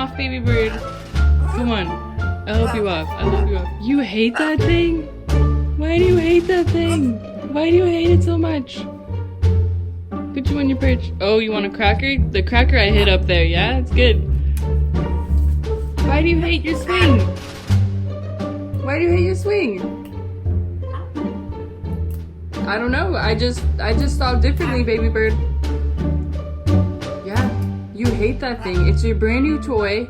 off, baby bird. Come on. I'll help you off. I'll help you off. You hate that thing? Why do you hate that thing? Why do you hate it so much? Put you on your perch. Oh, you want a cracker? The cracker I hid up there, yeah? It's good. Why do you hate your swing? Why do you hate your swing? I don't know. I just thought differently, baby bird. Yeah, you hate that thing. It's your brand new toy.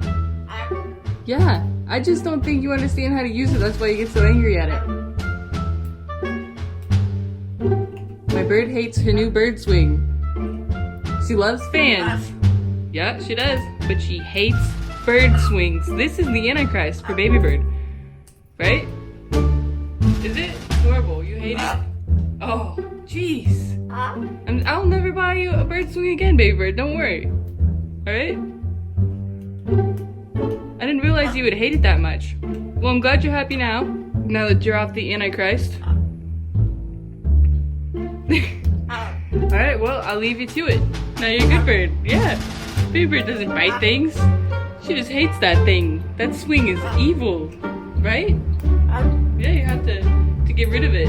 Yeah, I just don't think you understand how to use it. That's why you get so angry at it. My bird hates her new bird swing. She loves fans. Yeah, she does. But she hates bird swings. This is the Antichrist for baby bird. Right? Is it? It's horrible. You hate it? Oh, jeez. I'll never buy you a bird swing again, baby bird. Don't worry. Alright? I didn't realize you would hate it that much. Well, I'm glad you're happy now. Now that you're off the Antichrist. Alright, well, I'll leave you to it. Now you're a good bird. Yeah. Baby bird doesn't bite things. She just hates that thing. That swing is evil. Right? Yeah, you have to get rid of it.